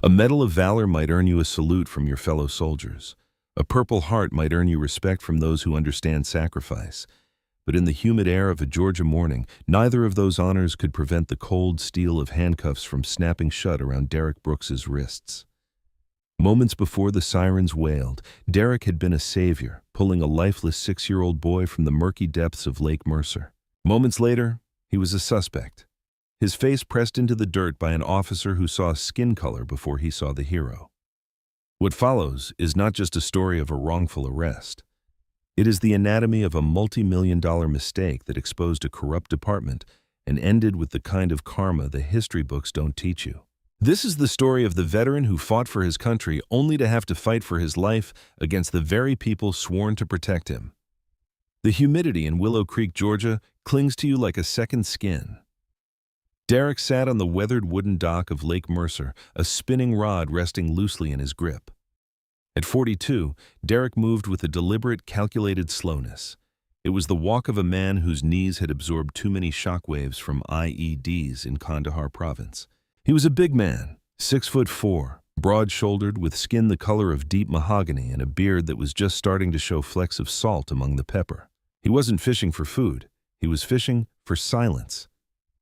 A Medal of Valor might earn you a salute from your fellow soldiers. A Purple Heart might earn you respect from those who understand sacrifice. But in the humid air of a Georgia morning, neither of those honors could prevent the cold steel of handcuffs from snapping shut around Derek Brooks's wrists. Moments before the sirens wailed, Derek had been a savior, pulling a lifeless 6-year-old boy from the murky depths of Lake Mercer. Moments later, he was a suspect. His face pressed into the dirt by an officer who saw skin color before he saw the hero. What follows is not just a story of a wrongful arrest. It is the anatomy of a multi-million-dollar mistake that exposed a corrupt department and ended with the kind of karma the history books don't teach you. This is the story of the veteran who fought for his country only to have to fight for his life against the very people sworn to protect him. The humidity in Willow Creek, Georgia, clings to you like a second skin. Derek sat on the weathered wooden dock of Lake Mercer, a spinning rod resting loosely in his grip. At 42, Derek moved with a deliberate, calculated slowness. It was the walk of a man whose knees had absorbed too many shockwaves from IEDs in Kandahar province. He was a big man, 6'4", broad-shouldered, with skin the color of deep mahogany and a beard that was just starting to show flecks of salt among the pepper. He wasn't fishing for food. He was fishing for silence.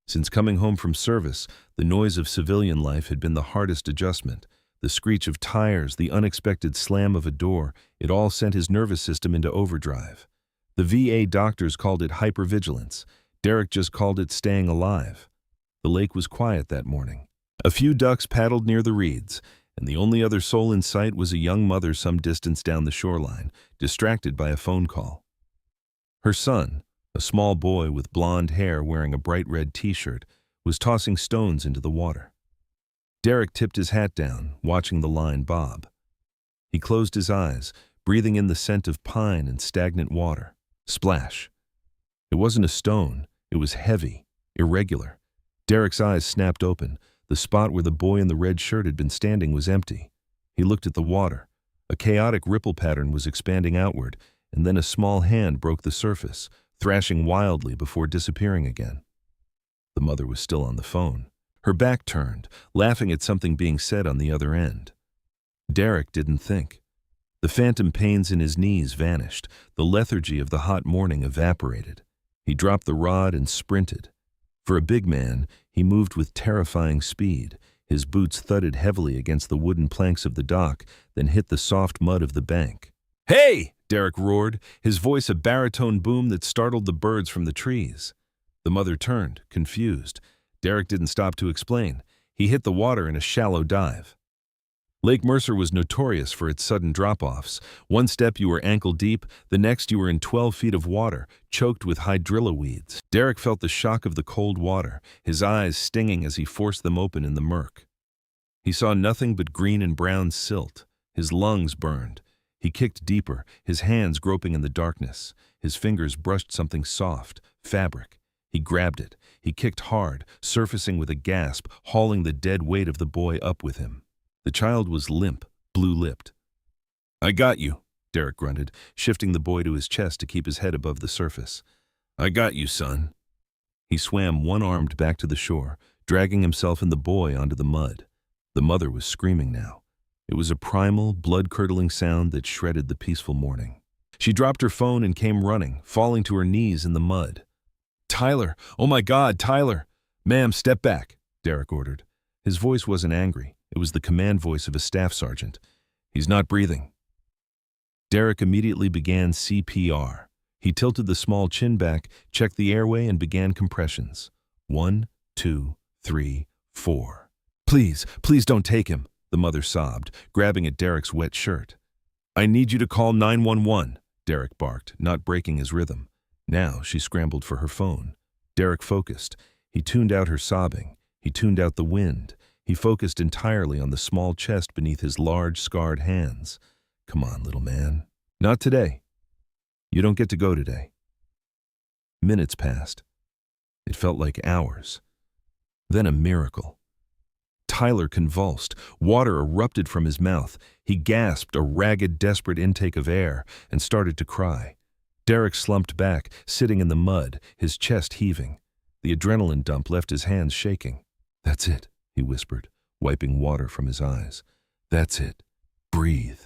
Since coming home from service, the noise of civilian life had been the hardest adjustment. The screech of tires, the unexpected slam of a door, it all sent his nervous system into overdrive. The VA doctors called it hypervigilance. Derek just called it staying alive. The lake was quiet that morning. A few ducks paddled near the reeds, and the only other soul in sight was a young mother some distance down the shoreline, distracted by a phone call. Her son, a small boy with blonde hair wearing a bright red t-shirt, was tossing stones into the water. Derek tipped his hat down, watching the line bob. He closed his eyes, breathing in the scent of pine and stagnant water. Splash. It wasn't a stone. It was heavy, irregular. Derek's eyes snapped open. The spot where the boy in the red shirt had been standing was empty. He looked at the water. A chaotic ripple pattern was expanding outward, and then a small hand broke the surface, thrashing wildly before disappearing again. The mother was still on the phone, her back turned, laughing at something being said on the other end. Derek didn't think. The phantom pains in his knees vanished. The lethargy of the hot morning evaporated. He dropped the rod and sprinted. For a big man, he moved with terrifying speed. His boots thudded heavily against the wooden planks of the dock, then hit the soft mud of the bank. "Hey!" Derek roared, his voice a baritone boom that startled the birds from the trees. The mother turned, confused. Derek didn't stop to explain. He hit the water in a shallow dive. Lake Mercer was notorious for its sudden drop-offs. One step you were ankle deep, the next you were in 12 feet of water, choked with hydrilla weeds. Derek felt the shock of the cold water, his eyes stinging as he forced them open in the murk. He saw nothing but green and brown silt. His lungs burned. He kicked deeper, his hands groping in the darkness. His fingers brushed something soft, fabric. He grabbed it. He kicked hard, surfacing with a gasp, hauling the dead weight of the boy up with him. The child was limp, blue-lipped. "I got you," Derek grunted, shifting the boy to his chest to keep his head above the surface. "I got you, son." He swam one-armed back to the shore, dragging himself and the boy onto the mud. The mother was screaming now. It was a primal, blood-curdling sound that shredded the peaceful morning. She dropped her phone and came running, falling to her knees in the mud. "Tyler! Oh my God, Tyler!" "Ma'am, step back," Derek ordered. His voice wasn't angry. It was the command voice of a staff sergeant. "He's not breathing." Derek immediately began CPR. He tilted the small chin back, checked the airway, and began compressions. 1, 2, 3, 4. Please don't take him," the mother sobbed, grabbing at Derek's wet shirt. "I need you to call 911, Derek barked, not breaking his rhythm. Now she scrambled for her phone. Derek focused. He tuned out her sobbing. He tuned out the wind. He focused entirely on the small chest beneath his large, scarred hands. "Come on, little man. Not today. You don't get to go today." Minutes passed. It felt like hours. Then a miracle. Tyler convulsed. Water erupted from his mouth. He gasped a ragged, desperate intake of air and started to cry. Derek slumped back, sitting in the mud, his chest heaving. The adrenaline dump left his hands shaking. "That's it," he whispered. wiping water from his eyes. That's it. Breathe.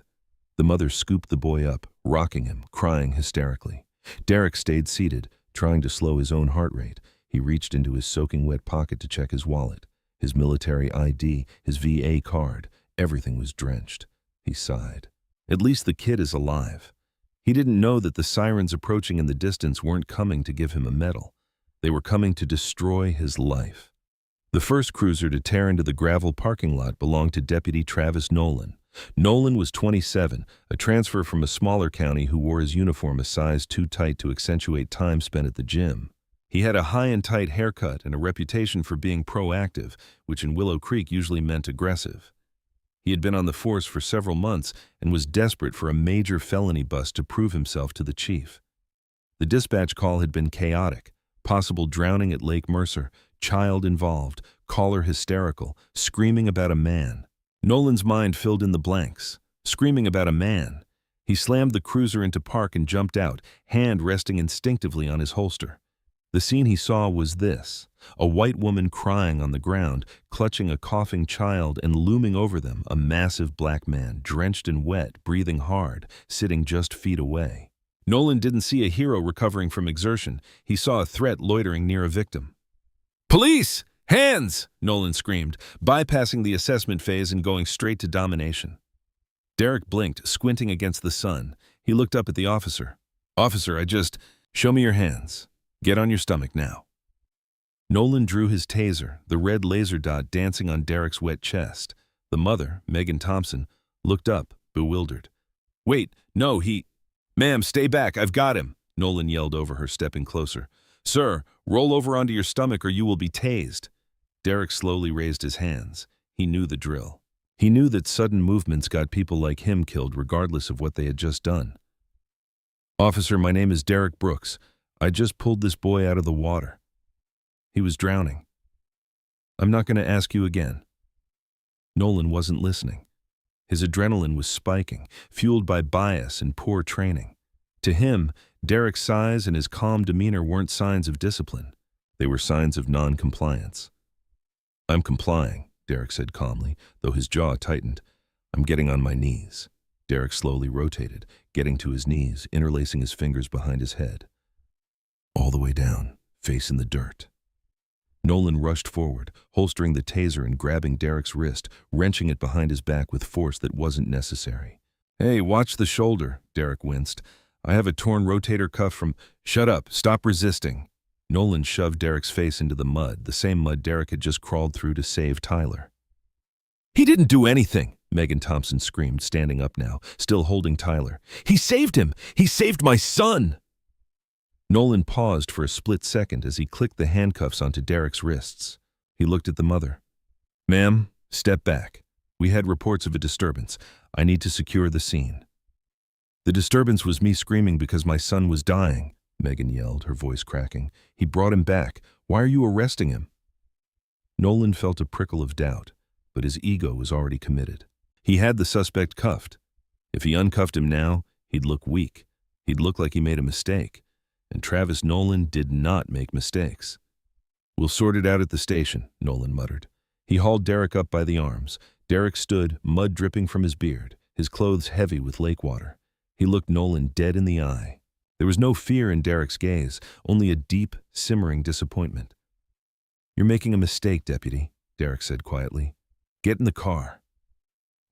The mother scooped the boy up, rocking him, crying hysterically. Derek stayed seated, trying to slow his own heart rate. He reached into his soaking wet pocket to check his wallet. His military ID, his VA card, everything was drenched. He sighed. At least the kid is alive. He didn't know that the sirens approaching in the distance weren't coming to give him a medal. They were coming to destroy his life. The first cruiser to tear into the gravel parking lot belonged to Deputy Travis Nolan. Nolan was 27, a transfer from a smaller county who wore his uniform a size too tight to accentuate time spent at the gym. He had a high and tight haircut and a reputation for being proactive, which in Willow Creek usually meant aggressive. He had been on the force for several months and was desperate for a major felony bust to prove himself to the chief. The dispatch call had been chaotic: possible drowning at Lake Mercer, child involved, caller hysterical, screaming about a man. Nolan's mind filled in the blanks. Screaming about a man. He slammed the cruiser into park and jumped out, hand resting instinctively on his holster. The scene he saw was this: a white woman crying on the ground, clutching a coughing child, and looming over them, a massive black man, drenched and wet, breathing hard, sitting just feet away. Nolan didn't see a hero recovering from exertion. He saw a threat loitering near a victim. "Police! Hands!" Nolan screamed, bypassing the assessment phase and going straight to domination. Derek blinked, squinting against the sun. He looked up at the officer. "Officer, show me your hands. Get on your stomach now." Nolan drew his taser, the red laser dot dancing on Derek's wet chest. The mother, Megan Thompson, looked up, bewildered. "Wait, no, Ma'am, stay back, I've got him," Nolan yelled over her, stepping closer. "Sir, roll over onto your stomach or you will be tased." Derek slowly raised his hands. He knew the drill. He knew that sudden movements got people like him killed regardless of what they had just done. "Officer, my name is Derek Brooks. I just pulled this boy out of the water. He was drowning. I'm not going to ask you again." Nolan wasn't listening. His adrenaline was spiking, fueled by bias and poor training. To him, Derek's size and his calm demeanor weren't signs of discipline. They were signs of non-compliance. "I'm complying," Derek said calmly, though his jaw tightened. "I'm getting on my knees." Derek slowly rotated, getting to his knees, interlacing his fingers behind his head. All the way down, face in the dirt. Nolan rushed forward, holstering the taser and grabbing Derek's wrist, wrenching it behind his back with force that wasn't necessary. "Hey, watch the shoulder," Derek winced. "I have a torn rotator cuff from—" "Shut up, stop resisting." Nolan shoved Derek's face into the mud, the same mud Derek had just crawled through to save Tyler. "He didn't do anything," Megan Thompson screamed, standing up now, still holding Tyler. "He saved him! He saved my son!" Nolan paused for a split second as he clicked the handcuffs onto Derek's wrists. He looked at the mother. "Ma'am, step back. We had reports of a disturbance. I need to secure the scene." "The disturbance was me screaming because my son was dying," Megan yelled, her voice cracking. "He brought him back. Why are you arresting him?" Nolan felt a prickle of doubt, but his ego was already committed. He had the suspect cuffed. If he uncuffed him now, he'd look weak. He'd look like he made a mistake. And Travis Nolan did not make mistakes. "We'll sort it out at the station," Nolan muttered. He hauled Derek up by the arms. Derek stood, mud dripping from his beard, his clothes heavy with lake water. He looked Nolan dead in the eye. There was no fear in Derek's gaze, only a deep, simmering disappointment. "You're making a mistake, Deputy," Derek said quietly. "Get in the car."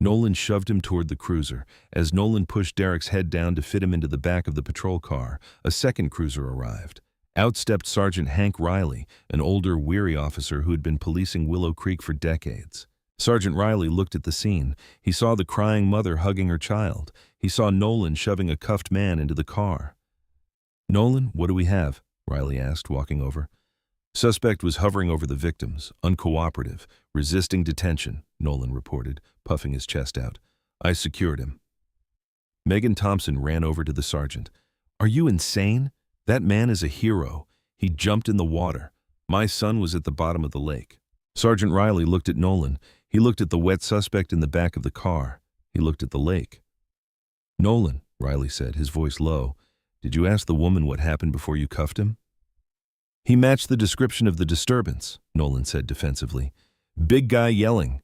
Nolan shoved him toward the cruiser. As Nolan pushed Derek's head down to fit him into the back of the patrol car, a second cruiser arrived. Out stepped Sergeant Hank Riley, an older, weary officer who had been policing Willow Creek for decades. Sergeant Riley looked at the scene. He saw the crying mother hugging her child. He saw Nolan shoving a cuffed man into the car. "Nolan, what do we have?" Riley asked, walking over. "Suspect was hovering over the victims, uncooperative, resisting detention," Nolan reported, puffing his chest out. "I secured him." Megan Thompson ran over to the sergeant. "Are you insane? That man is a hero. He jumped in the water. My son was at the bottom of the lake." Sergeant Riley looked at Nolan. He looked at the wet suspect in the back of the car. He looked at the lake. "Nolan," Riley said, his voice low, "did you ask the woman what happened before you cuffed him?" "He matched the description of the disturbance," Nolan said defensively. "Big guy yelling.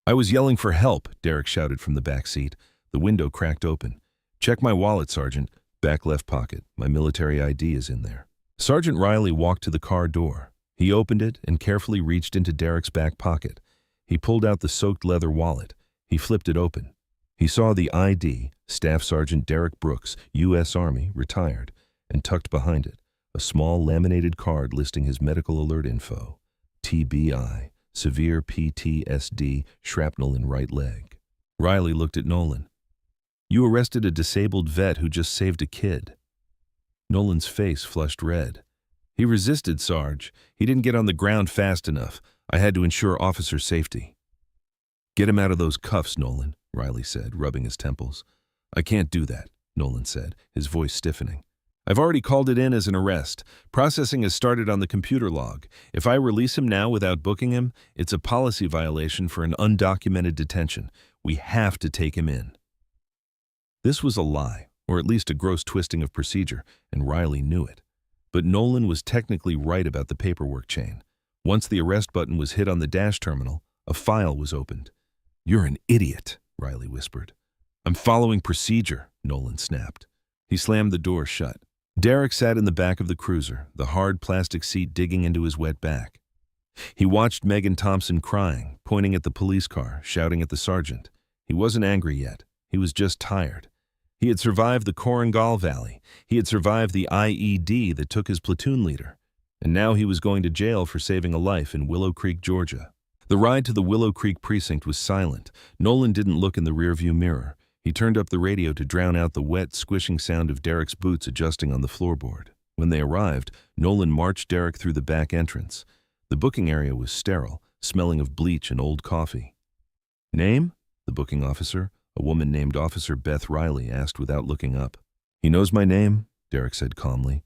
I was yelling for help, Derek shouted from the back seat. The window cracked open. Check my wallet, Sergeant. Back left pocket. My military ID is in there. Sergeant Riley walked to the car door. He opened it and carefully reached into Derek's back pocket. He pulled out the soaked leather wallet. He flipped it open. He saw the ID, Staff Sergeant Derek Brooks, U.S. Army, retired, and tucked behind it, a small laminated card listing his medical alert info. TBI, severe PTSD, shrapnel in right leg. Riley looked at Nolan. You arrested a disabled vet who just saved a kid. Nolan's face flushed red. He resisted, Sarge. He didn't get on the ground fast enough. I had to ensure officer safety. Get him out of those cuffs, Nolan, Riley said, rubbing his temples. I can't do that, Nolan said, his voice stiffening. I've already called it in as an arrest. Processing has started on the computer log. If I release him now without booking him, it's a policy violation for an undocumented detention. We have to take him in. This was a lie, or at least a gross twisting of procedure, and Riley knew it. But Nolan was technically right about the paperwork chain. Once the arrest button was hit on the dash terminal, a file was opened. You're an idiot, Riley whispered. I'm following procedure, Nolan snapped. He slammed the door shut. Derek sat in the back of the cruiser, the hard plastic seat digging into his wet back. He watched Megan Thompson crying, pointing at the police car, shouting at the sergeant. He wasn't angry yet. He was just tired. He had survived the Korengal Valley. He had survived the IED that took his platoon leader. And now he was going to jail for saving a life in Willow Creek, Georgia. The ride to the Willow Creek precinct was silent. Nolan didn't look in the rearview mirror. He turned up the radio to drown out the wet, squishing sound of Derek's boots adjusting on the floorboard. When they arrived, Nolan marched Derek through the back entrance. The booking area was sterile, smelling of bleach and old coffee. Name? The booking officer, a woman named Officer Beth Riley, asked without looking up. He knows my name, Derek said calmly.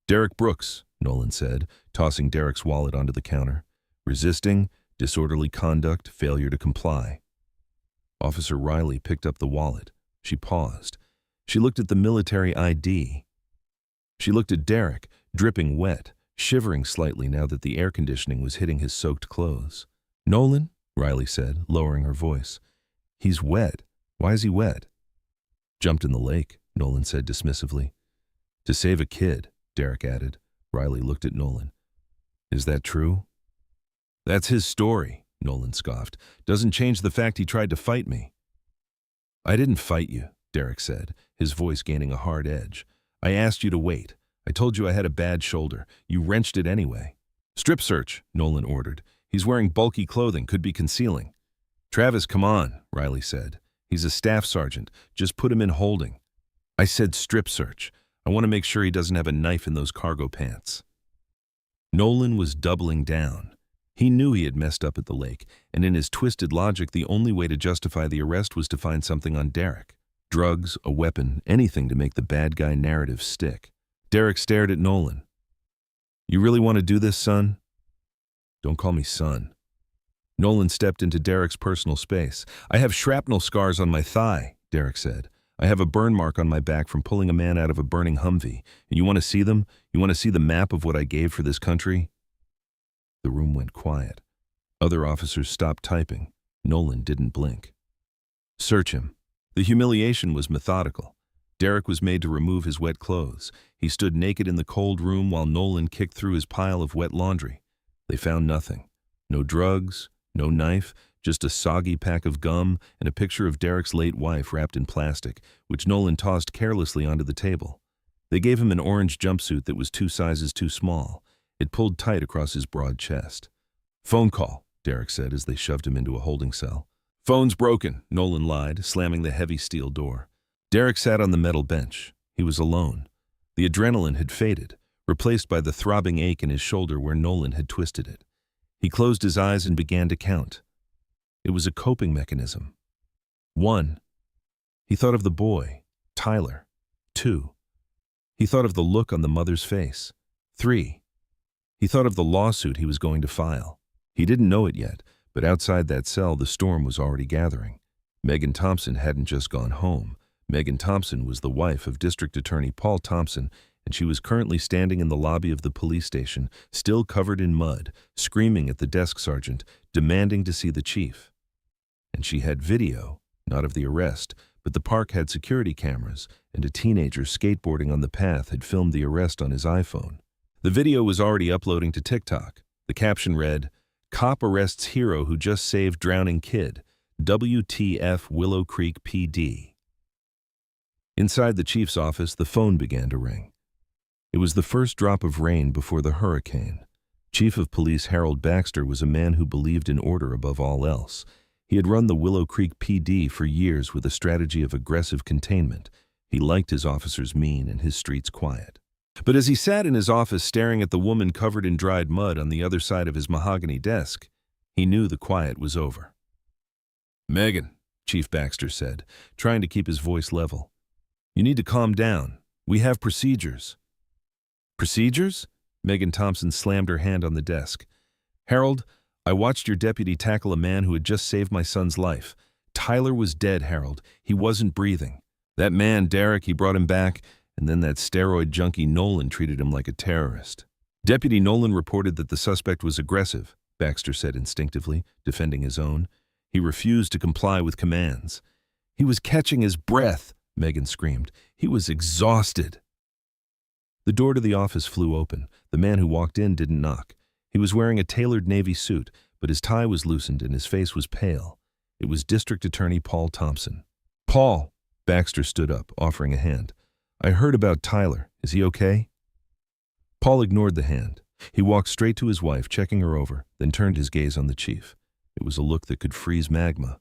Derek Brooks, Nolan said, tossing Derek's wallet onto the counter. Resisting, disorderly conduct, failure to comply. Officer Riley picked up the wallet. She paused. She looked at the military ID. She looked at Derek, dripping wet, shivering slightly now that the air conditioning was hitting his soaked clothes. Nolan, Riley said, lowering her voice. He's wet. Why is he wet? Jumped in the lake, Nolan said dismissively. To save a kid, Derek added. Riley looked at Nolan. Is that true? That's his story, Nolan scoffed. Doesn't change the fact he tried to fight me. I didn't fight you, Derek said, his voice gaining a hard edge. I asked you to wait. I told you I had a bad shoulder. You wrenched it anyway. Strip search, Nolan ordered. He's wearing bulky clothing, could be concealing. Travis, come on, Riley said. He's a staff sergeant. Just put him in holding. I said strip search. I want to make sure he doesn't have a knife in those cargo pants. Nolan was doubling down. He knew he had messed up at the lake, and in his twisted logic, the only way to justify the arrest was to find something on Derek. Drugs, a weapon, anything to make the bad guy narrative stick. Derek stared at Nolan. You really want to do this, son? Don't call me son. Nolan stepped into Derek's personal space. I have shrapnel scars on my thigh, Derek said. I have a burn mark on my back from pulling a man out of a burning Humvee. And you want to see them? You want to see the map of what I gave for this country? The room went quiet. Other officers stopped typing. Nolan didn't blink. Search him. The humiliation was methodical. Derek was made to remove his wet clothes. He stood naked in the cold room while Nolan kicked through his pile of wet laundry. They found nothing. No drugs, no knife, just a soggy pack of gum and a picture of Derek's late wife wrapped in plastic, which Nolan tossed carelessly onto the table. They gave him an orange jumpsuit that was 2 sizes too small. It pulled tight across his broad chest. Phone call, Derek said as they shoved him into a holding cell. Phone's broken, Nolan lied, slamming the heavy steel door. Derek sat on the metal bench. He was alone. The adrenaline had faded, replaced by the throbbing ache in his shoulder where Nolan had twisted it. He closed his eyes and began to count. It was a coping mechanism. 1. He thought of the boy, Tyler. 2. He thought of the look on the mother's face. 3. He thought of the lawsuit he was going to file. He didn't know it yet, but outside that cell the storm was already gathering. Megan Thompson hadn't just gone home. Megan Thompson was the wife of District Attorney Paul Thompson, and she was currently standing in the lobby of the police station, still covered in mud, screaming at the desk sergeant, demanding to see the chief. and she had video, not of the arrest, but the park had security cameras, and a teenager skateboarding on the path had filmed the arrest on his iPhone. The video was already uploading to TikTok. The caption read, "Cop arrests hero who just saved drowning kid. WTF Willow Creek PD." Inside the chief's office, the phone began to ring. It was the first drop of rain before the hurricane. Chief of Police Harold Baxter was a man who believed in order above all else. He had run the Willow Creek PD for years with a strategy of aggressive containment. He liked his officers mean and his streets quiet. But as he sat in his office staring at the woman covered in dried mud on the other side of his mahogany desk, he knew the quiet was over. "Megan," Chief Baxter said, trying to keep his voice level, "you need to calm down. We have procedures." "Procedures?" Megan Thompson slammed her hand on the desk. "Harold, I watched your deputy tackle a man who had just saved my son's life. Tyler was dead, Harold. He wasn't breathing. That man, Derek, he brought him back, and then that steroid junkie Nolan treated him like a terrorist." Deputy Nolan reported that the suspect was aggressive, Baxter said instinctively, defending his own. He refused to comply with commands. "He was catching his breath," Megan screamed. "He was exhausted." The door to the office flew open. The man who walked in didn't knock. He was wearing a tailored navy suit, but his tie was loosened and his face was pale. It was District Attorney Paul Thompson. "Paul," Baxter stood up, offering a hand. "I heard about Tyler. Is he okay?" Paul ignored the hand. He walked straight to his wife, checking her over, then turned his gaze on the chief. It was a look that could freeze magma.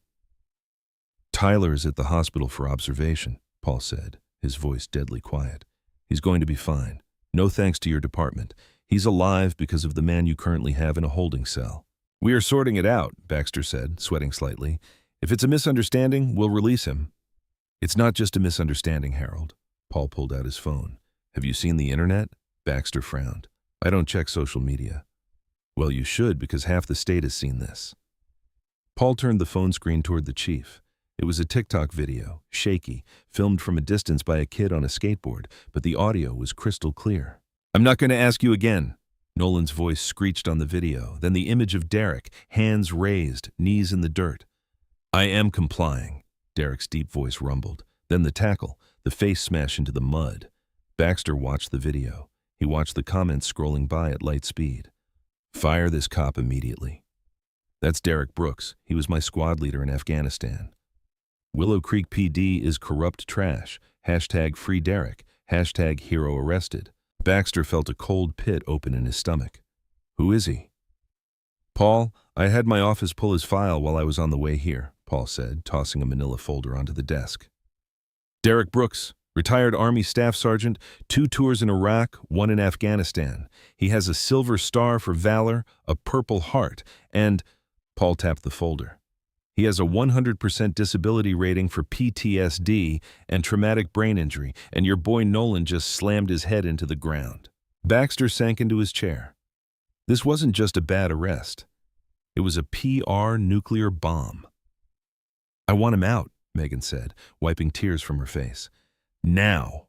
"Tyler is at the hospital for observation," Paul said, his voice deadly quiet. "He's going to be fine. No thanks to your department. He's alive because of the man you currently have in a holding cell." "We are sorting it out," Baxter said, sweating slightly. "If it's a misunderstanding, we'll release him." "It's not just a misunderstanding, Harold." Paul pulled out his phone. "Have you seen the internet?" Baxter frowned. "I don't check social media." "Well, you should, because half the state has seen this." Paul turned the phone screen toward the chief. It was a TikTok video, shaky, filmed from a distance by a kid on a skateboard, but the audio was crystal clear. "I'm not going to ask you again," Nolan's voice screeched on the video, then the image of Derek, hands raised, knees in the dirt. "I am complying," Derek's deep voice rumbled. Then the tackle, the face smash into the mud. Baxter watched the video. He watched the comments scrolling by at light speed. "Fire this cop immediately." "That's Derek Brooks. He was my squad leader in Afghanistan." "Willow Creek PD is corrupt trash. Hashtag free Derek. Hashtag hero arrested." Baxter felt a cold pit open in his stomach. "Who is he?" "Paul, I had my office pull his file while I was on the way here," Paul said, tossing a manila folder onto the desk. "Derek Brooks, retired Army Staff Sergeant, 2 tours in Iraq, 1 in Afghanistan. He has a Silver Star for valor, a Purple Heart, and—" Paul tapped the folder. "He has a 100% disability rating for PTSD and traumatic brain injury, and your boy Nolan just slammed his head into the ground." Baxter sank into his chair. This wasn't just a bad arrest. It was a PR nuclear bomb. "I want him out," Megan said, wiping tears from her face. "Now."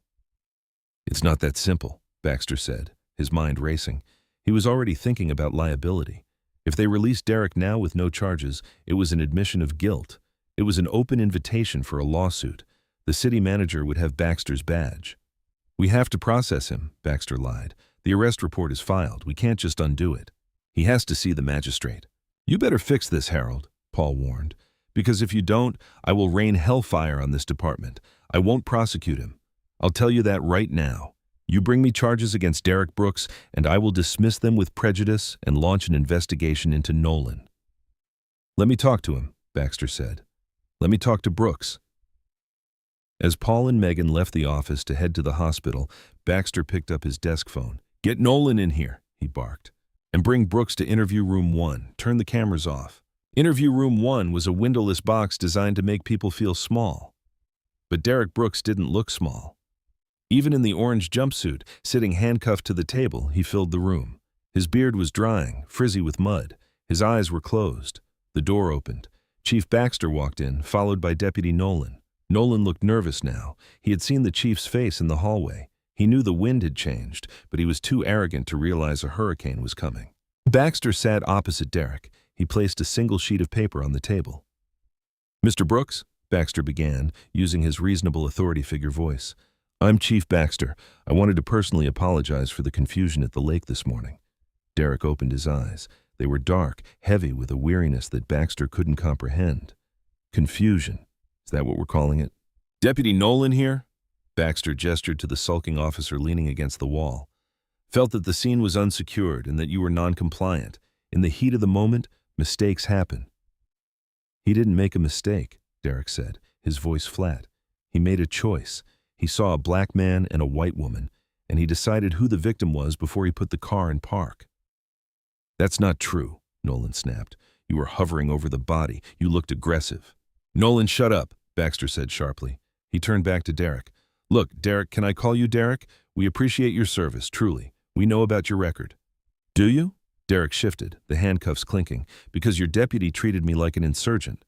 "It's not that simple," Baxter said, his mind racing. He was already thinking about liability. If they released Derek now with no charges, it was an admission of guilt. It was an open invitation for a lawsuit. The city manager would have Baxter's badge. "We have to process him," Baxter lied. "The arrest report is filed. We can't just undo it. He has to see the magistrate." "You better fix this, Harold," Paul warned. "Because if you don't, I will rain hellfire on this department. I won't prosecute him. I'll tell you that right now. You bring me charges against Derek Brooks, and I will dismiss them with prejudice and launch an investigation into Nolan." "Let me talk to him," Baxter said. "Let me talk to Brooks." As Paul and Megan left the office to head to the hospital, Baxter picked up his desk phone. "Get Nolan in here," he barked. "And bring Brooks to interview room 1. Turn the cameras off." Interview room 1 was a windowless box designed to make people feel small. But Derek Brooks didn't look small. Even in the orange jumpsuit, sitting handcuffed to the table, he filled the room. His beard was drying, frizzy with mud. His eyes were closed. The door opened. Chief Baxter walked in, followed by Deputy Nolan. Nolan looked nervous now. He had seen the chief's face in the hallway. He knew the wind had changed, but he was too arrogant to realize a hurricane was coming. Baxter sat opposite Derek. He placed a single sheet of paper on the table. Mr. Brooks, Baxter began, using his reasonable authority figure voice. I'm Chief Baxter. I wanted to personally apologize for the confusion at the lake this morning. Derek opened his eyes. They were dark, heavy with a weariness that Baxter couldn't comprehend. Confusion. Is that what we're calling it? Deputy Nolan here? Baxter gestured to the sulking officer leaning against the wall. Felt that the scene was unsecured and that you were non-compliant. In the heat of the moment, mistakes happen. He didn't make a mistake, Derek said, his voice flat. He made a choice. He saw a black man and a white woman, and he decided who the victim was before he put the car in park. That's not true, Nolan snapped. You were hovering over the body. You looked aggressive. Nolan, shut up, Baxter said sharply. He turned back to Derek. Look, Derek, can I call you Derek? We appreciate your service, truly. We know about your record. Do you? Derek shifted, the handcuffs clinking, because your deputy treated me like an insurgent.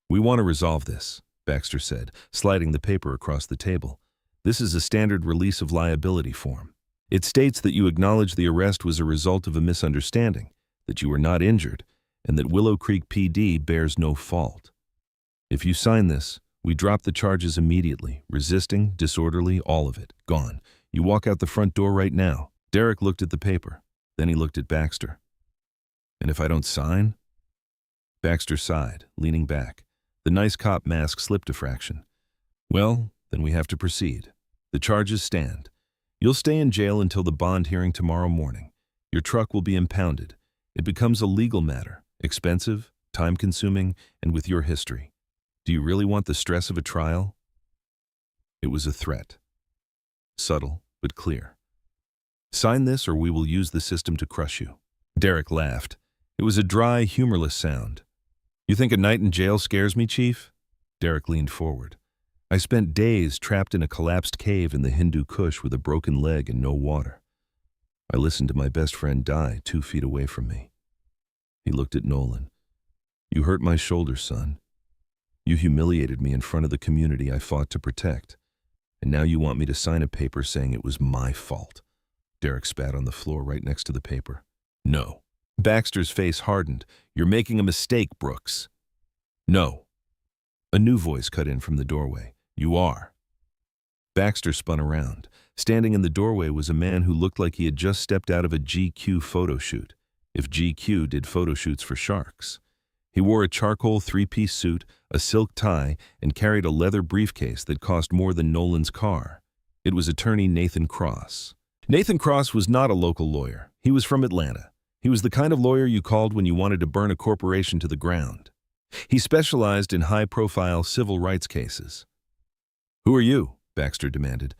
We want to resolve this, Baxter said, sliding the paper across the table. This is a standard release of liability form. It states that you acknowledge the arrest was a result of a misunderstanding, that you were not injured, and that Willow Creek PD bears no fault. If you sign this, we drop the charges immediately, resisting, disorderly, all of it, gone. You walk out the front door right now. Derek looked at the paper. Then he looked at Baxter. And if I don't sign? Baxter sighed, leaning back. The nice cop mask slipped a fraction. Well, then we have to proceed. The charges stand. You'll stay in jail until the bond hearing tomorrow morning. Your truck will be impounded. It becomes a legal matter, expensive, time-consuming, and with your history. Do you really want the stress of a trial? It was a threat. Subtle, but clear. Sign this or we will use the system to crush you. Derek laughed. It was a dry, humorless sound. You think a night in jail scares me, Chief? Derek leaned forward. I spent days trapped in a collapsed cave in the Hindu Kush with a broken leg and no water. I listened to my best friend die 2 feet away from me. He looked at Nolan. You hurt my shoulder, son. You humiliated me in front of the community I fought to protect. And now you want me to sign a paper saying it was my fault. Derek spat on the floor right next to the paper. No. Baxter's face hardened. You're making a mistake, Brooks. No. A new voice cut in from the doorway. You are. Baxter spun around. Standing in the doorway was a man who looked like he had just stepped out of a GQ photo shoot, if GQ did photo shoots for sharks. He wore a charcoal 3-piece suit, a silk tie, and carried a leather briefcase that cost more than Nolan's car. It was attorney Nathan Cross. Nathan Cross was not a local lawyer. He was from Atlanta. He was the kind of lawyer you called when you wanted to burn a corporation to the ground. He specialized in high-profile civil rights cases. Who are you? Baxter demanded.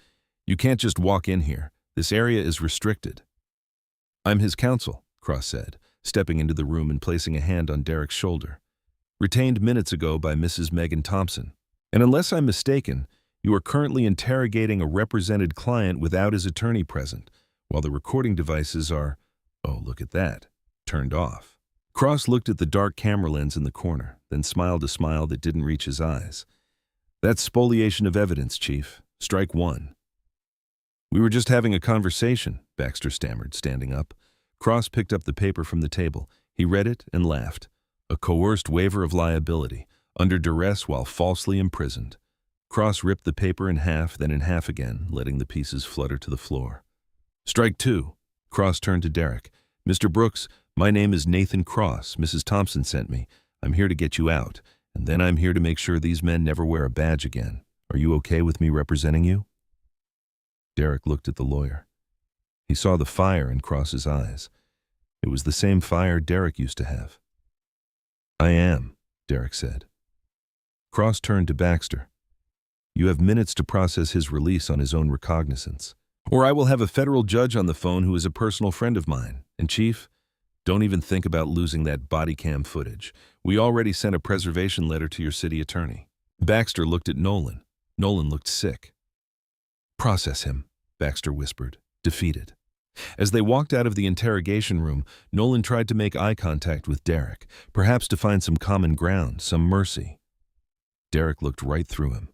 You can't just walk in here. This area is restricted. I'm his counsel, Cross said, stepping into the room and placing a hand on Derek's shoulder. Retained minutes ago by Mrs. Megan Thompson. And unless I'm mistaken, you are currently interrogating a represented client without his attorney present, while the recording devices are, oh, look at that, turned off. Cross looked at the dark camera lens in the corner, then smiled a smile that didn't reach his eyes. That's spoliation of evidence, Chief. Strike one. We were just having a conversation, Baxter stammered, standing up. Cross picked up the paper from the table. He read it and laughed. A coerced waiver of liability, under duress while falsely imprisoned. Cross ripped the paper in half, then in half again, letting the pieces flutter to the floor. Strike two. Cross turned to Derek. Mr. Brooks, my name is Nathan Cross. Mrs. Thompson sent me. I'm here to get you out, and then I'm here to make sure these men never wear a badge again. Are you okay with me representing you? Derek looked at the lawyer. He saw the fire in Cross's eyes. It was the same fire Derek used to have. I am, Derek said. Cross turned to Baxter. You have minutes to process his release on his own recognizance. Or I will have a federal judge on the phone who is a personal friend of mine. And Chief, don't even think about losing that body cam footage. We already sent a preservation letter to your city attorney. Baxter looked at Nolan. Nolan looked sick. Process him, Baxter whispered, defeated. As they walked out of the interrogation room, Nolan tried to make eye contact with Derek, perhaps to find some common ground, some mercy. Derek looked right through him.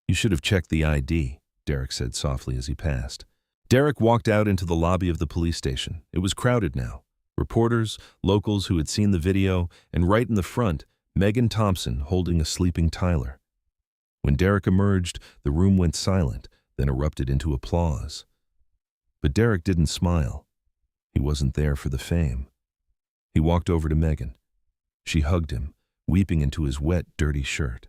You should have checked the ID, Derek said softly as he passed. Derek walked out into the lobby of the police station. It was crowded now. Reporters, locals who had seen the video, and right in the front, Megan Thompson holding a sleeping Tyler. When Derek emerged, the room went silent, then erupted into applause. But Derek didn't smile. He wasn't there for the fame. He walked over to Megan. She hugged him, weeping into his wet, dirty shirt.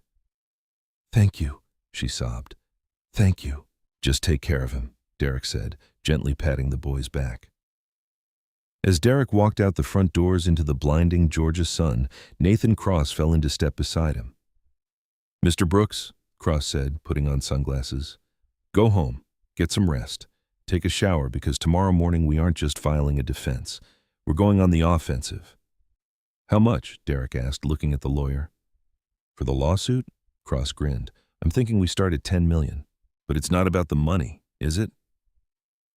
"Thank you," she sobbed. "Thank you." "Just take care of him," Derek said, gently patting the boy's back. As Derek walked out the front doors into the blinding Georgia sun, Nathan Cross fell into step beside him. "Mr. Brooks," Cross said, putting on sunglasses, "go home, get some rest, take a shower because tomorrow morning we aren't just filing a defense. We're going on the offensive." "How much?" Derek asked, looking at the lawyer. "For the lawsuit?" Cross grinned. "I'm thinking we start at $10 million. But it's not about the money, is it?"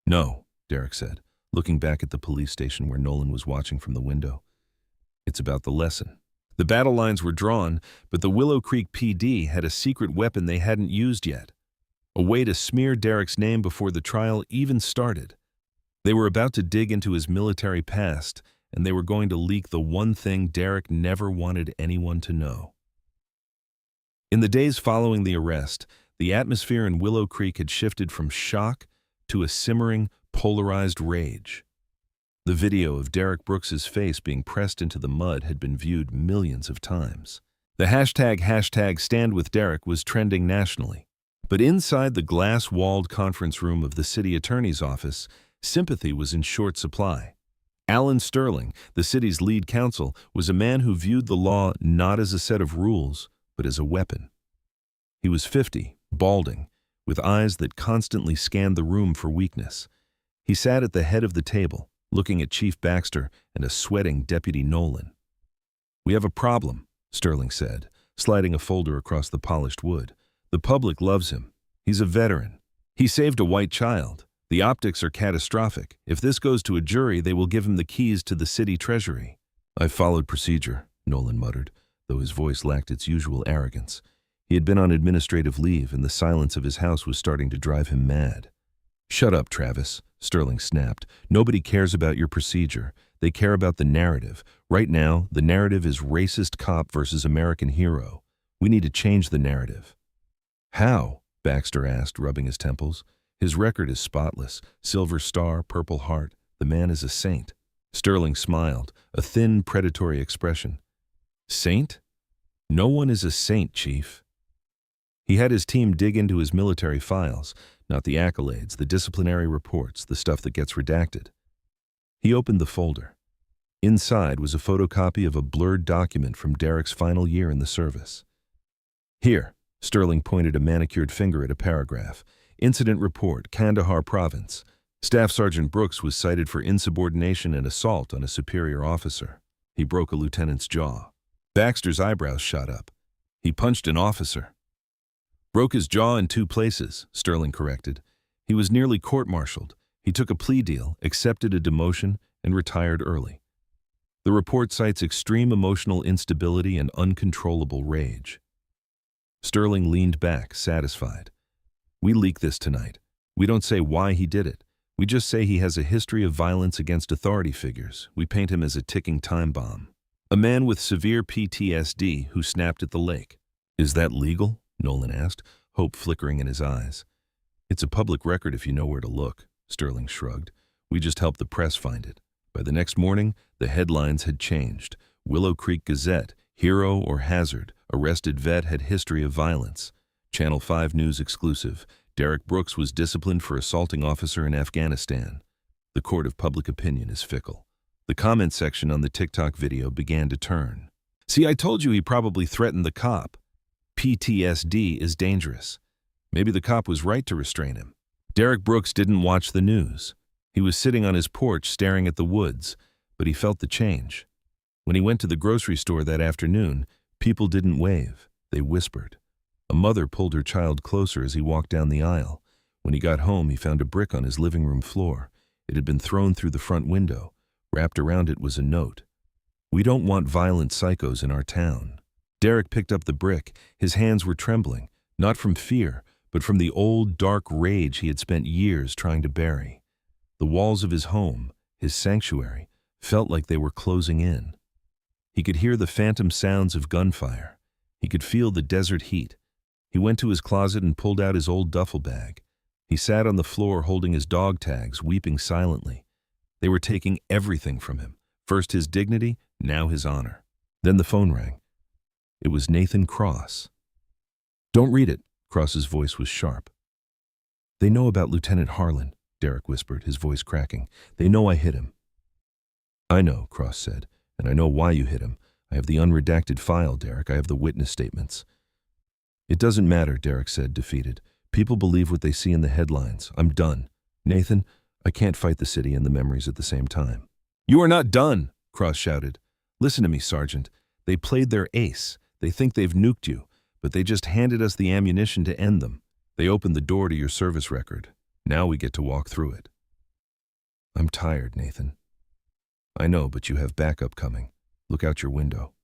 "No," Derek said, looking back at the police station where Nolan was watching from the window. "It's about the lesson." The battle lines were drawn, but the Willow Creek PD had a secret weapon they hadn't used yet. A way to smear Derek's name before the trial even started. They were about to dig into his military past, and they were going to leak the one thing Derek never wanted anyone to know. In the days following the arrest, the atmosphere in Willow Creek had shifted from shock to a simmering, polarized rage. The video of Derek Brooks's face being pressed into the mud had been viewed millions of times. The hashtag #StandWithDerek was trending nationally. But inside the glass-walled conference room of the city attorney's office, sympathy was in short supply. Alan Sterling, the city's lead counsel, was a man who viewed the law not as a set of rules, but as a weapon. He was 50, balding, with eyes that constantly scanned the room for weakness. He sat at the head of the table, looking at Chief Baxter and a sweating Deputy Nolan. "We have a problem," Sterling said, sliding a folder across the polished wood. "The public loves him. He's a veteran. He saved a white child. The optics are catastrophic. If this goes to a jury, they will give him the keys to the city treasury." "I've followed procedure," Nolan muttered, though his voice lacked its usual arrogance. He had been on administrative leave, and the silence of his house was starting to drive him mad. "Shut up, Travis," Sterling snapped. "Nobody cares about your procedure. They care about the narrative. Right now, the narrative is racist cop versus American hero. We need to change the narrative." "How?" Baxter asked, rubbing his temples. "His record is spotless. Silver Star, Purple Heart. The man is a saint." Sterling smiled, a thin, predatory expression. "Saint? No one is a saint, Chief." He had his team dig into his military files, not the accolades, the disciplinary reports, the stuff that gets redacted. He opened the folder. Inside was a photocopy of a blurred document from Derek's final year in the service. "Here," Sterling pointed a manicured finger at a paragraph. "Incident report, Kandahar Province. Staff Sergeant Brooks was cited for insubordination and assault on a superior officer." He broke a lieutenant's jaw. Baxter's eyebrows shot up. "He punched an officer." "Broke his jaw in 2 places, Sterling corrected. "He was nearly court-martialed. He took a plea deal, accepted a demotion, and retired early." The report cites extreme emotional instability and uncontrollable rage. Sterling leaned back, satisfied. "We leak this tonight. We don't say why he did it. We just say he has a history of violence against authority figures. We paint him as a ticking time bomb. A man with severe PTSD who snapped at the lake." "Is that legal?" Nolan asked, hope flickering in his eyes. "It's a public record if you know where to look," Sterling shrugged. "We just help the press find it." By the next morning, the headlines had changed. Willow Creek Gazette, "Hero or Hazard, Arrested Vet Had History of Violence." Channel 5 News exclusive, "Derek Brooks was disciplined for assaulting officer in Afghanistan." The court of public opinion is fickle. The comment section on the TikTok video began to turn. "See, I told you he probably threatened the cop. PTSD is dangerous. Maybe the cop was right to restrain him." Derek Brooks didn't watch the news. He was sitting on his porch staring at the woods, but he felt the change. When he went to the grocery store that afternoon, people didn't wave. They whispered. A mother pulled her child closer as he walked down the aisle. When he got home, he found a brick on his living room floor. It had been thrown through the front window. Wrapped around it was a note. "We don't want violent psychos in our town." Derek picked up the brick. His hands were trembling, not from fear, but from the old, dark rage he had spent years trying to bury. The walls of his home, his sanctuary, felt like they were closing in. He could hear the phantom sounds of gunfire. He could feel the desert heat. He went to his closet and pulled out his old duffel bag. He sat on the floor holding his dog tags, weeping silently. They were taking everything from him. First his dignity, now his honor. Then the phone rang. It was Nathan Cross. "Don't read it," Cross's voice was sharp. "They know about Lieutenant Harlan," Derek whispered, his voice cracking. "They know I hit him." "I know," Cross said, "and I know why you hit him. I have the unredacted file, Derek. I have the witness statements." "It doesn't matter," Derek said, defeated. "People believe what they see in the headlines. I'm done. Nathan, I can't fight the city and the memories at the same time." "You are not done," Cross shouted. "Listen to me, Sergeant. They played their ace. They think they've nuked you, but they just handed us the ammunition to end them. They opened the door to your service record. Now we get to walk through it." "I'm tired, Nathan." "I know, but you have backup coming. Look out your window."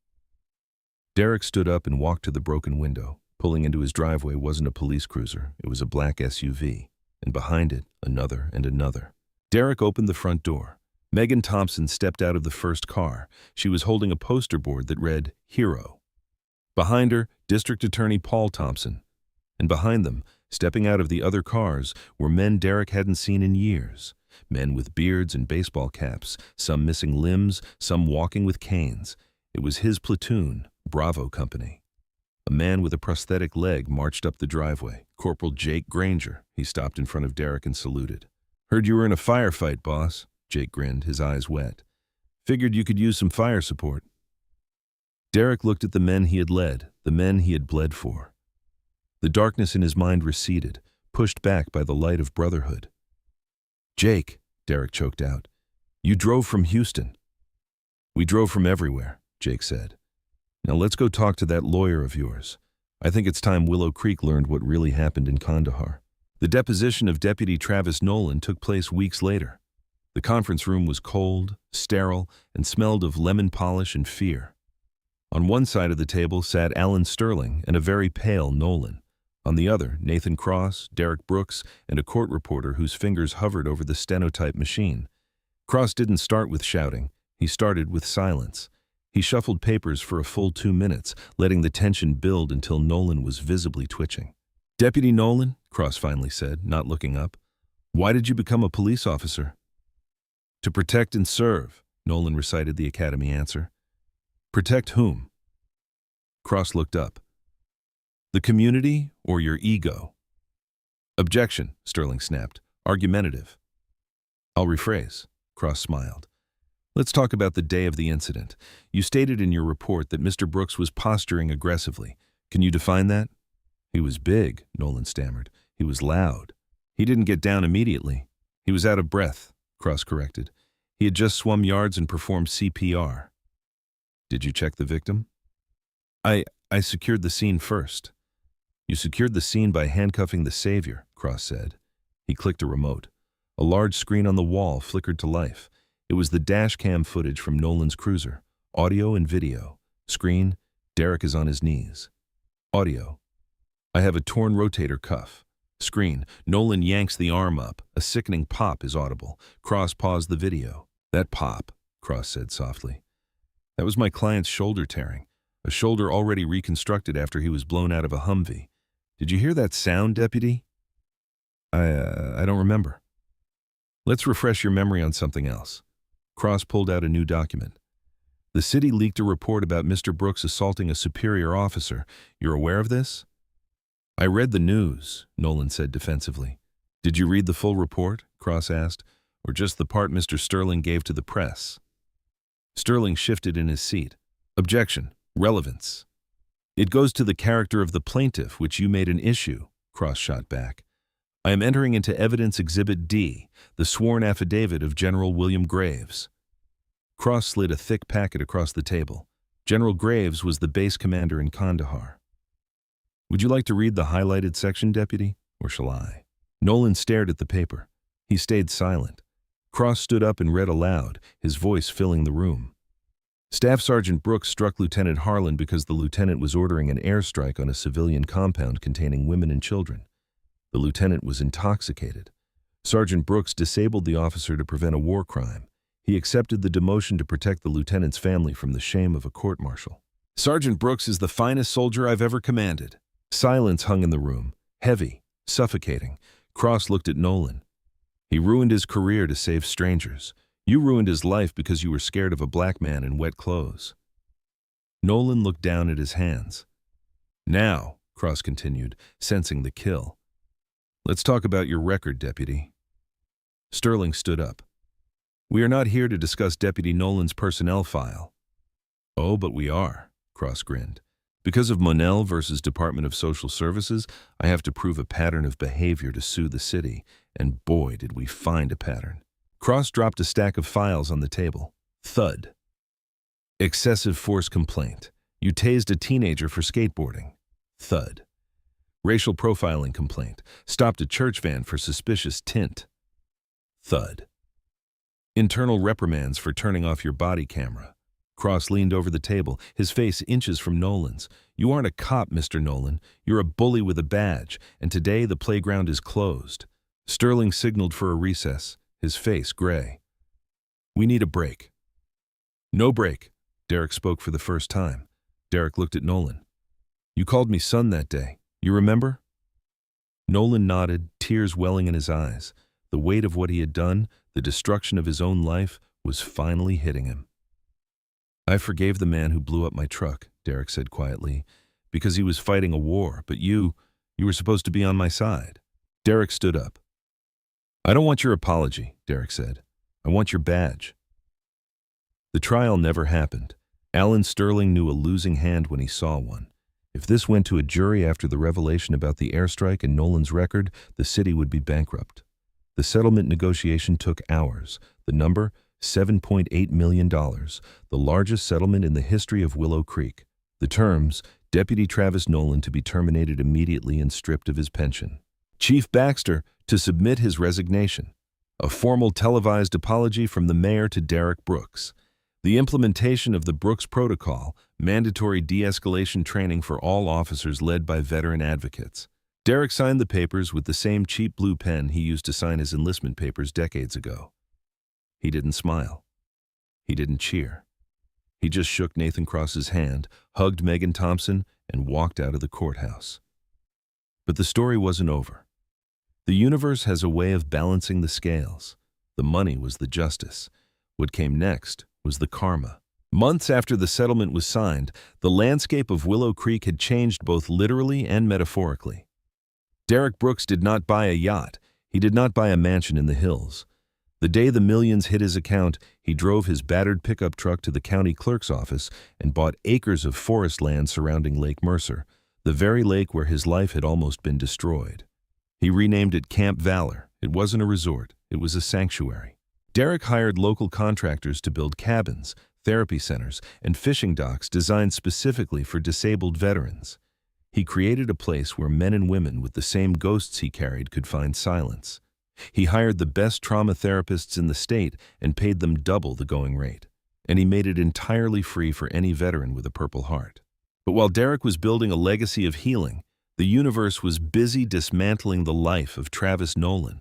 Derek stood up and walked to the broken window. Pulling into his driveway wasn't a police cruiser. It was a black SUV, and behind it, another and another. Derek opened the front door. Megan Thompson stepped out of the first car. She was holding a poster board that read, "Hero." Behind her, District Attorney Paul Thompson. And behind them, stepping out of the other cars, were men Derek hadn't seen in years. Men with beards and baseball caps, some missing limbs, some walking with canes. It was his platoon, Bravo Company. A man with a prosthetic leg marched up the driveway. Corporal Jake Granger. He stopped in front of Derek and saluted. "Heard you were in a firefight, boss." Jake grinned, his eyes wet. "Figured you could use some fire support." Derek looked at the men he had led, the men he had bled for. The darkness in his mind receded, pushed back by the light of brotherhood. "Jake," Derek choked out, "you drove from Houston." "We drove from everywhere," Jake said. "Now let's go talk to that lawyer of yours. I think it's time Willow Creek learned what really happened in Kandahar." The deposition of Deputy Travis Nolan took place weeks later. The conference room was cold, sterile, and smelled of lemon polish and fear. On one side of the table sat Alan Sterling and a very pale Nolan. On the other, Nathan Cross, Derek Brooks, and a court reporter whose fingers hovered over the stenotype machine. Cross didn't start with shouting. He started with silence. He shuffled papers for a full 2 minutes, letting the tension build until Nolan was visibly twitching. "Deputy Nolan," Cross finally said, not looking up, "why did you become a police officer?" "To protect and serve," Nolan recited the academy answer. "Protect whom?" Cross looked up. "The community or your ego?" "Objection," Sterling snapped. "Argumentative." "I'll rephrase." Cross smiled. "Let's talk about the day of the incident. You stated in your report that Mr. Brooks was posturing aggressively. Can you define that?" "He was big," Nolan stammered. "He was loud. He didn't get down immediately. He was out of breath," Cross corrected. "He had just swum yards and performed CPR." "Did you check the victim?" I secured the scene first." "You secured the scene by handcuffing the savior," Cross said. He clicked a remote. A large screen on the wall flickered to life. It was the dash cam footage from Nolan's cruiser. Audio and video. Screen, Derek is on his knees. Audio. "I have a torn rotator cuff." Screen, Nolan yanks the arm up. A sickening pop is audible. Cross paused the video. "That pop," Cross said softly. "That was my client's shoulder tearing. A shoulder already reconstructed after he was blown out of a Humvee. Did you hear that sound, Deputy?" I don't remember." "Let's refresh your memory on something else." Cross pulled out a new document. "The city leaked a report about Mr. Brooks assaulting a superior officer. You're aware of this?" "I read the news," Nolan said defensively. "Did you read the full report?" Cross asked, "or just the part Mr. Sterling gave to the press?" Sterling shifted in his seat. "Objection. Relevance." "It goes to the character of the plaintiff, which you made an issue," Cross shot back. "I am entering into Evidence Exhibit D, the sworn affidavit of General William Graves." Cross slid a thick packet across the table. General Graves was the base commander in Kandahar. "Would you like to read the highlighted section, Deputy, or shall I?" Nolan stared at the paper. He stayed silent. Cross stood up and read aloud, his voice filling the room. "Staff Sergeant Brooks struck Lieutenant Harlan because the lieutenant was ordering an airstrike on a civilian compound containing women and children. The lieutenant was intoxicated. Sergeant Brooks disabled the officer to prevent a war crime. He accepted the demotion to protect the lieutenant's family from the shame of a court-martial. "Sergeant Brooks is the finest soldier I've ever commanded." Silence hung in the room, heavy, suffocating. Cross looked at Nolan. "He ruined his career to save strangers. You ruined his life because you were scared of a black man in wet clothes." Nolan looked down at his hands. "Now," Cross continued, sensing the kill, "let's talk about your record, Deputy." Sterling stood up. "We are not here to discuss Deputy Nolan's personnel file." "Oh, but we are," Cross grinned. "Because of Monell versus Department of Social Services, I have to prove a pattern of behavior to sue the city, and boy, did we find a pattern." Cross dropped a stack of files on the table. Thud. "Excessive force complaint. You tased a teenager for skateboarding." Thud. "Racial profiling complaint. Stopped a church van for suspicious tint." Thud. "Internal reprimands for turning off your body camera." Cross leaned over the table, his face inches from Nolan's. "You aren't a cop, Mr. Nolan. You're a bully with a badge, and today the playground is closed." Sterling signaled for a recess, his face gray. "We need a break." "No break." Derek spoke for the first time. Derek looked at Nolan. "You called me son that day. You remember?" Nolan nodded, tears welling in his eyes. The weight of what he had done, the destruction of his own life, was finally hitting him. "I forgave the man who blew up my truck," Derek said quietly, "because he was fighting a war, but you were supposed to be on my side." Derek stood up. "I don't want your apology," Derek said. "I want your badge." The trial never happened. Alan Sterling knew a losing hand when he saw one. If this went to a jury after the revelation about the airstrike and Nolan's record, the city would be bankrupt. The settlement negotiation took hours. The number, $7.8 million, the largest settlement in the history of Willow Creek. The terms, Deputy Travis Nolan to be terminated immediately and stripped of his pension. Chief Baxter to submit his resignation. A formal televised apology from the mayor to Derek Brooks. The implementation of the Brooks Protocol, mandatory de-escalation training for all officers led by veteran advocates. Derek signed the papers with the same cheap blue pen he used to sign his enlistment papers decades ago. He didn't smile. He didn't cheer. He just shook Nathan Cross's hand, hugged Megan Thompson, and walked out of the courthouse. But the story wasn't over. The universe has a way of balancing the scales. The money was the justice. What came next was the karma. Months after the settlement was signed, the landscape of Willow Creek had changed both literally and metaphorically. Derek Brooks did not buy a yacht. He did not buy a mansion in the hills. The day the millions hit his account, he drove his battered pickup truck to the county clerk's office and bought acres of forest land surrounding Lake Mercer, the very lake where his life had almost been destroyed. He renamed it Camp Valor. It wasn't a resort. It was a sanctuary. Derek hired local contractors to build cabins, therapy centers, and fishing docks designed specifically for disabled veterans. He created a place where men and women with the same ghosts he carried could find silence. He hired the best trauma therapists in the state and paid them double the going rate. And he made it entirely free for any veteran with a Purple Heart. But while Derek was building a legacy of healing, the universe was busy dismantling the life of Travis Nolan.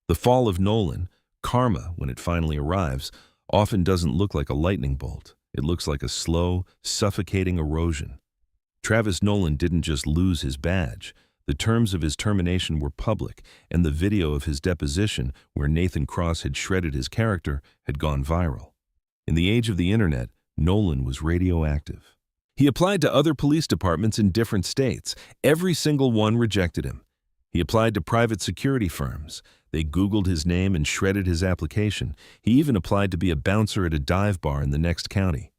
The fall of Nolan, karma, when it finally arrives, often doesn't look like a lightning bolt. It looks like a slow, suffocating erosion. Travis Nolan didn't just lose his badge. The terms of his termination were public, and the video of his deposition, where Nathan Cross had shredded his character, had gone viral. In the age of the internet, Nolan was radioactive. He applied to other police departments in different states. Every single one rejected him. He applied to private security firms. They Googled his name and shredded his application. He even applied to be a bouncer at a dive bar in the next county.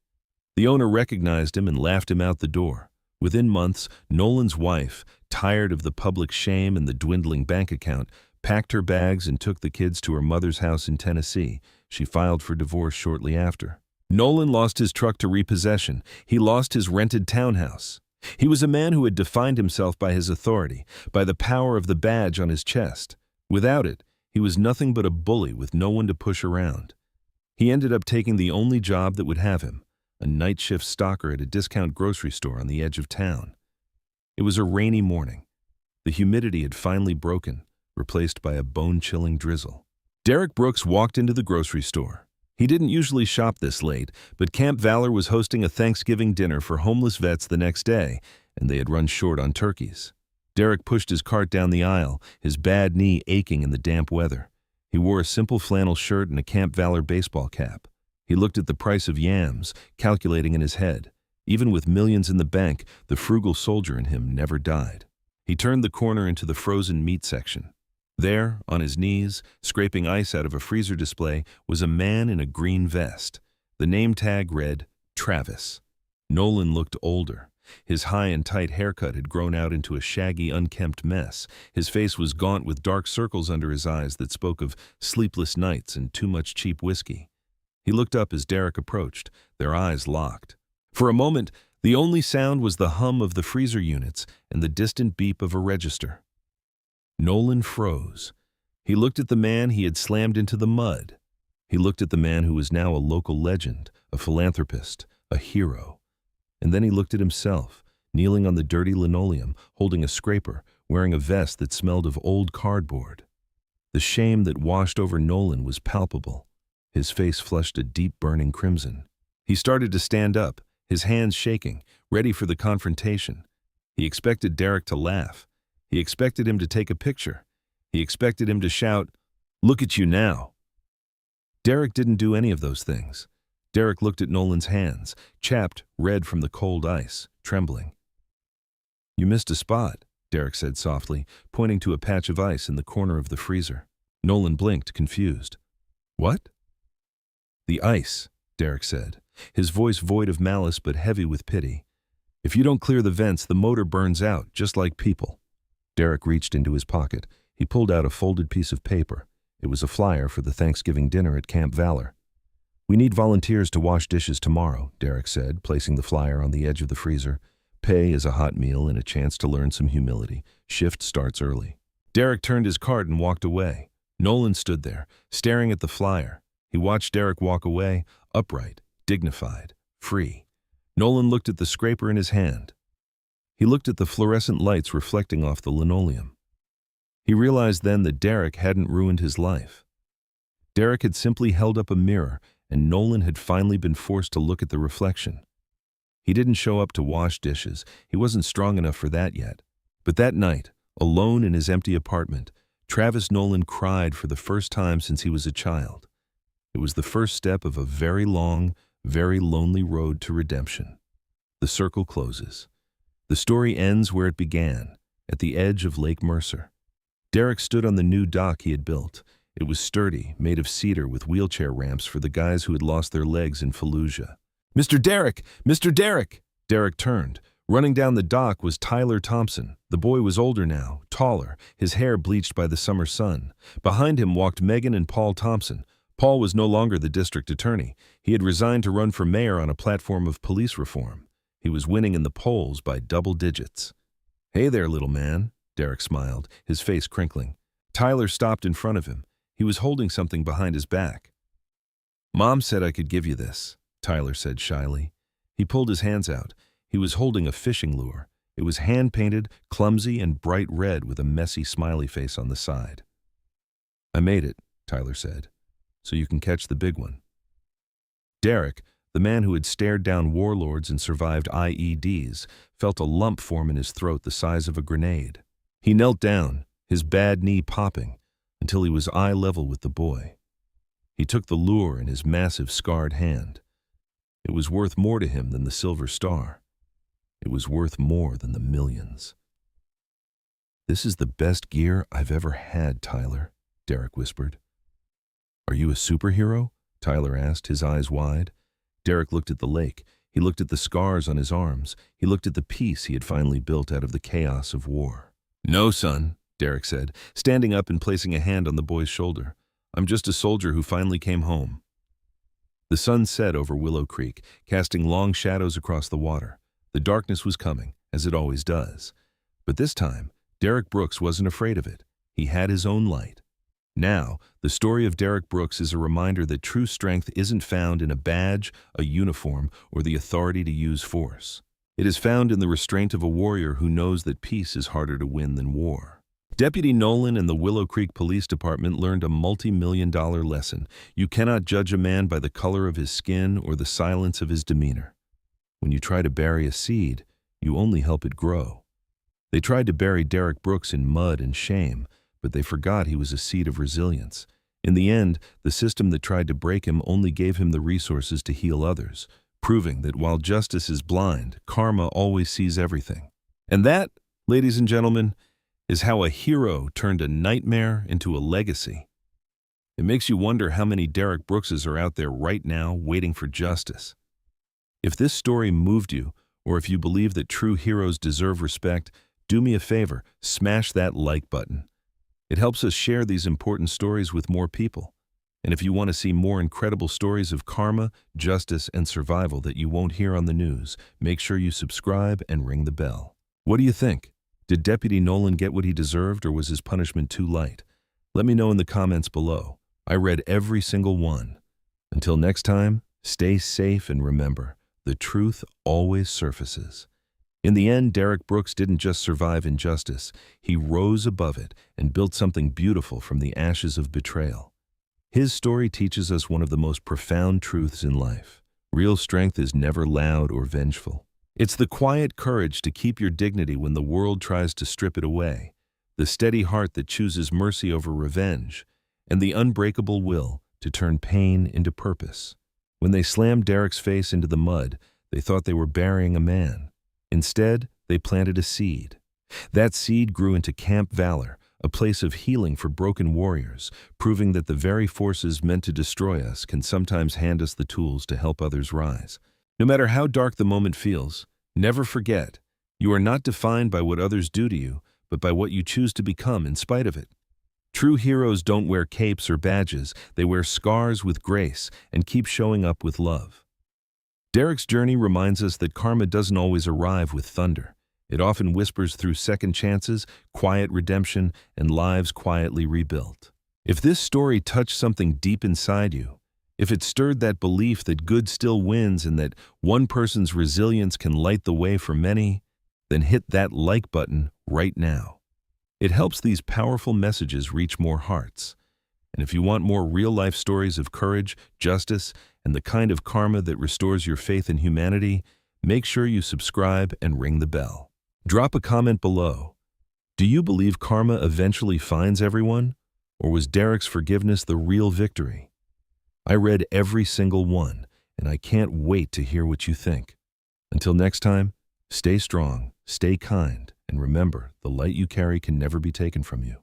The owner recognized him and laughed him out the door. Within months, Nolan's wife, tired of the public shame and the dwindling bank account, packed her bags and took the kids to her mother's house in Tennessee. She filed for divorce shortly after. Nolan lost his truck to repossession. He lost his rented townhouse. He was a man who had defined himself by his authority, by the power of the badge on his chest. Without it, he was nothing but a bully with no one to push around. He ended up taking the only job that would have him, a night shift stalker at a discount grocery store on the edge of town. It was a rainy morning. The humidity had finally broken, replaced by a bone-chilling drizzle. Derek Brooks walked into the grocery store. He didn't usually shop this late, but Camp Valor was hosting a Thanksgiving dinner for homeless vets the next day, and they had run short on turkeys. Derek pushed his cart down the aisle, his bad knee aching in the damp weather. He wore a simple flannel shirt and a Camp Valor baseball cap. He looked at the price of yams, calculating in his head. Even with millions in the bank, the frugal soldier in him never died. He turned the corner into the frozen meat section. There, on his knees, scraping ice out of a freezer display, was a man in a green vest. The name tag read, Travis. Nolan looked older. His high and tight haircut had grown out into a shaggy, unkempt mess. His face was gaunt with dark circles under his eyes that spoke of sleepless nights and too much cheap whiskey. He looked up as Derek approached, their eyes locked. For a moment, the only sound was the hum of the freezer units and the distant beep of a register. Nolan froze. He looked at the man he had slammed into the mud. He looked at the man who was now a local legend, a philanthropist, a hero. And then he looked at himself, kneeling on the dirty linoleum, holding a scraper, wearing a vest that smelled of old cardboard. The shame that washed over Nolan was palpable. His face flushed a deep burning crimson. He started to stand up, his hands shaking, ready for the confrontation. He expected Derek to laugh. He expected him to take a picture. He expected him to shout, "Look at you now." Derek didn't do any of those things. Derek looked at Nolan's hands, chapped, red from the cold ice, trembling. "You missed a spot," Derek said softly, pointing to a patch of ice in the corner of the freezer. Nolan blinked, confused. "What?" "The ice," Derek said, his voice void of malice but heavy with pity. "If you don't clear the vents, the motor burns out, just like people." Derek reached into his pocket. He pulled out a folded piece of paper. It was a flyer for the Thanksgiving dinner at Camp Valor. "We need volunteers to wash dishes tomorrow," Derek said, placing the flyer on the edge of the freezer. "Pay is a hot meal and a chance to learn some humility. Shift starts early." Derek turned his cart and walked away. Nolan stood there, staring at the flyer. He watched Derek walk away, upright, dignified, free. Nolan looked at the scraper in his hand. He looked at the fluorescent lights reflecting off the linoleum. He realized then that Derek hadn't ruined his life. Derek had simply held up a mirror, and Nolan had finally been forced to look at the reflection. He didn't show up to wash dishes. He wasn't strong enough for that yet. But that night, alone in his empty apartment, Travis Nolan cried for the first time since he was a child. It was the first step of a very long, very lonely road to redemption. The circle closes. The story ends where it began, at the edge of Lake Mercer. Derek stood on the new dock he had built. It was sturdy, made of cedar with wheelchair ramps for the guys who had lost their legs in Fallujah. "Mr. Derek! Mr. Derek!" Derek turned. Running down the dock was Tyler Thompson. The boy was older now, taller, his hair bleached by the summer sun. Behind him walked Megan and Paul Thompson. Paul was no longer the district attorney. He had resigned to run for mayor on a platform of police reform. He was winning in the polls by double digits. "Hey there, little man," Derek smiled, his face crinkling. Tyler stopped in front of him. He was holding something behind his back. "Mom said I could give you this," Tyler said shyly. He pulled his hands out. He was holding a fishing lure. It was hand-painted, clumsy, and bright red with a messy smiley face on the side. "I made it," Tyler said, "so you can catch the big one." Derek, the man who had stared down warlords and survived IEDs, felt a lump form in his throat the size of a grenade. He knelt down, his bad knee popping, until he was eye level with the boy. He took the lure in his massive scarred hand. It was worth more to him than the silver star. It was worth more than the millions. "This is the best gear I've ever had, Tyler," Derek whispered. "Are you a superhero?" Tyler asked, his eyes wide. Derek looked at the lake. He looked at the scars on his arms. He looked at the peace he had finally built out of the chaos of war. "No, son," Derek said, standing up and placing a hand on the boy's shoulder. "I'm just a soldier who finally came home." The sun set over Willow Creek, casting long shadows across the water. The darkness was coming, as it always does. But this time, Derek Brooks wasn't afraid of it. He had his own light. Now, the story of Derek Brooks is a reminder that true strength isn't found in a badge, a uniform, or the authority to use force. It is found in the restraint of a warrior who knows that peace is harder to win than war. Deputy Nolan and the Willow Creek Police Department learned a multi-million-dollar lesson. You cannot judge a man by the color of his skin or the silence of his demeanor. When you try to bury a seed, you only help it grow. They tried to bury Derek Brooks in mud and shame, but they forgot he was a seed of resilience. In the end, the system that tried to break him only gave him the resources to heal others, proving that while justice is blind, karma always sees everything. And that, ladies and gentlemen, is how a hero turned a nightmare into a legacy. It makes you wonder how many Derek Brookses are out there right now waiting for justice. If this story moved you, or if you believe that true heroes deserve respect, do me a favor, smash that like button. It helps us share these important stories with more people. And if you want to see more incredible stories of karma, justice, and survival that you won't hear on the news, make sure you subscribe and ring the bell. What do you think? Did Deputy Nolan get what he deserved, or was his punishment too light? Let me know in the comments below. I read every single one. Until next time, stay safe and remember, the truth always surfaces. In the end, Derek Brooks didn't just survive injustice, he rose above it and built something beautiful from the ashes of betrayal. His story teaches us one of the most profound truths in life. Real strength is never loud or vengeful. It's the quiet courage to keep your dignity when the world tries to strip it away, the steady heart that chooses mercy over revenge, and the unbreakable will to turn pain into purpose. When they slammed Derek's face into the mud, they thought they were burying a man. Instead, they planted a seed. That seed grew into Camp Valor, a place of healing for broken warriors, proving that the very forces meant to destroy us can sometimes hand us the tools to help others rise. No matter how dark the moment feels, never forget, you are not defined by what others do to you, but by what you choose to become in spite of it. True heroes don't wear capes or badges, they wear scars with grace and keep showing up with love. Derek's journey reminds us that karma doesn't always arrive with thunder. It often whispers through second chances, quiet redemption, and lives quietly rebuilt. If this story touched something deep inside you, if it stirred that belief that good still wins and that one person's resilience can light the way for many, then hit that like button right now. It helps these powerful messages reach more hearts. And if you want more real-life stories of courage, justice, and the kind of karma that restores your faith in humanity, make sure you subscribe and ring the bell. Drop a comment below. Do you believe karma eventually finds everyone? Or was Derek's forgiveness the real victory? I read every single one, and I can't wait to hear what you think. Until next time, stay strong, stay kind, and remember, the light you carry can never be taken from you.